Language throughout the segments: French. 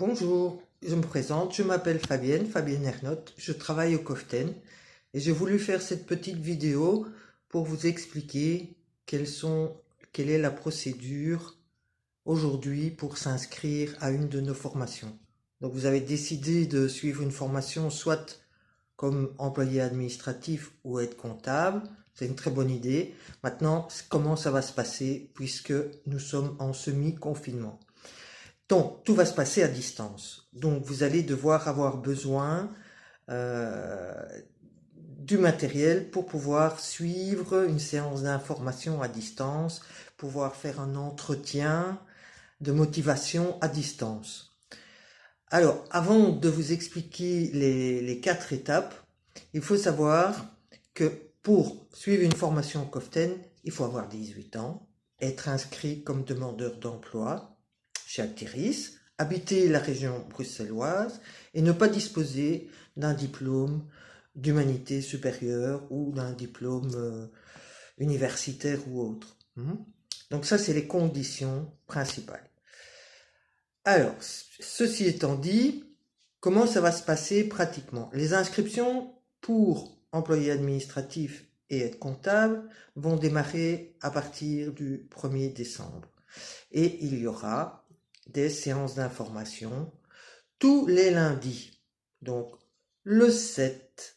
Bonjour, je me présente, je m'appelle Fabienne Ernotte, je travaille au COFTEN et j'ai voulu faire cette petite vidéo pour vous expliquer quelle est la procédure aujourd'hui pour s'inscrire à une de nos formations. Donc vous avez décidé de suivre une formation soit comme employé administratif ou être comptable, c'est une très bonne idée. Maintenant, comment ça va se passer puisque nous sommes en semi-confinement? Donc, tout va se passer à distance. Donc, vous allez devoir avoir besoin euh, du matériel pour pouvoir suivre une séance d'information à distance, pouvoir faire un entretien de motivation à distance. Alors, avant de vous expliquer les 4 étapes, il faut savoir que pour suivre une formation COFTEN, il faut avoir 18 ans, être inscrit comme demandeur d'emploi chez Actiris, habiter la région bruxelloise et ne pas disposer d'un diplôme d'humanité supérieure ou d'un diplôme universitaire ou autre. Donc ça, c'est les conditions principales. Alors, ceci étant dit, comment ça va se passer pratiquement? Les inscriptions pour employés administratifs et être comptable vont démarrer à partir du 1er décembre. Et il y aura des séances d'information tous les lundis. Donc, le 7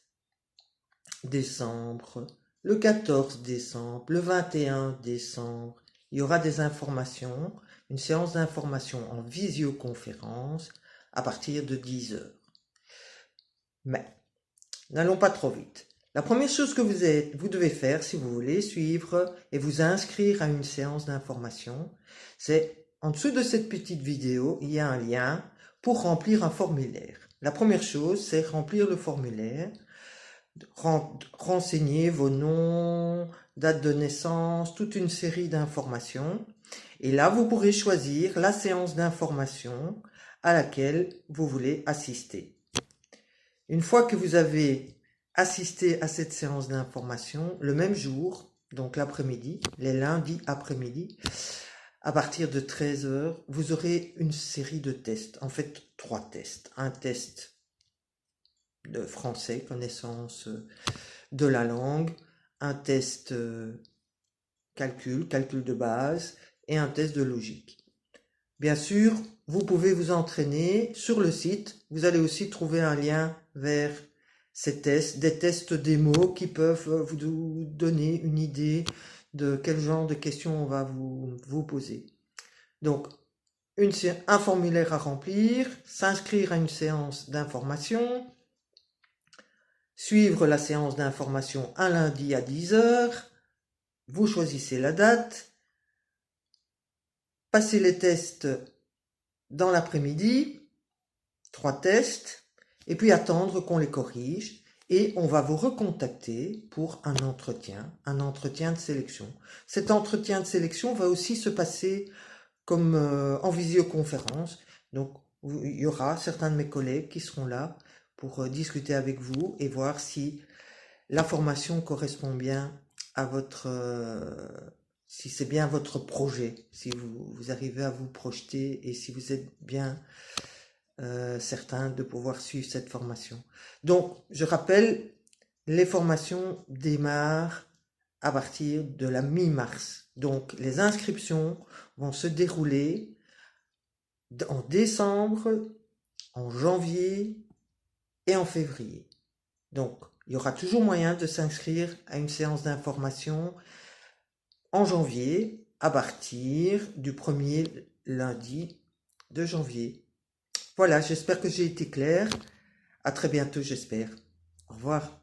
décembre, le 14 décembre, le 21 décembre, il y aura des informations, une séance d'information en visioconférence à partir de 10 heures. Mais, n'allons pas trop vite. La première chose que vous devez faire si vous voulez suivre et vous inscrire à une séance d'information, c'est en dessous de cette petite vidéo, il y a un lien pour remplir un formulaire. La première chose, c'est remplir le formulaire, renseigner vos noms, date de naissance, toute une série d'informations. Et là, vous pourrez choisir la séance d'information à laquelle vous voulez assister. Une fois que vous avez assisté à cette séance d'information, le même jour, donc l'après-midi, les lundis après-midi, à partir de 13 heures, vous aurez une série de tests, en fait 3 tests. Un test de français, connaissance de la langue, un test calcul de base et un test de logique. Bien sûr, vous pouvez vous entraîner sur le site. Vous allez aussi trouver un lien vers ces tests, des tests démo qui peuvent vous donner une idée de quel genre de questions on va vous poser. Donc, un formulaire à remplir, s'inscrire à une séance d'information, suivre la séance d'information un lundi à 10 heures, vous choisissez la date, passez les tests dans l'après-midi, 3 tests, et puis attendre qu'on les corrige, et on va vous recontacter pour un entretien de sélection. Cet entretien de sélection va aussi se passer comme en visioconférence, donc il y aura certains de mes collègues qui seront là pour discuter avec vous et voir si la formation correspond bien à si c'est bien votre projet, si vous arrivez à vous projeter et si vous êtes bien certain de pouvoir suivre cette formation. Donc, je rappelle, les formations démarrent à partir de la mi-mars. Donc, les inscriptions vont se dérouler en décembre, en janvier et en février. Donc, il y aura toujours moyen de s'inscrire à une séance d'information en janvier à partir du 1er lundi de janvier. Voilà, j'espère que j'ai été clair. À très bientôt, j'espère. Au revoir.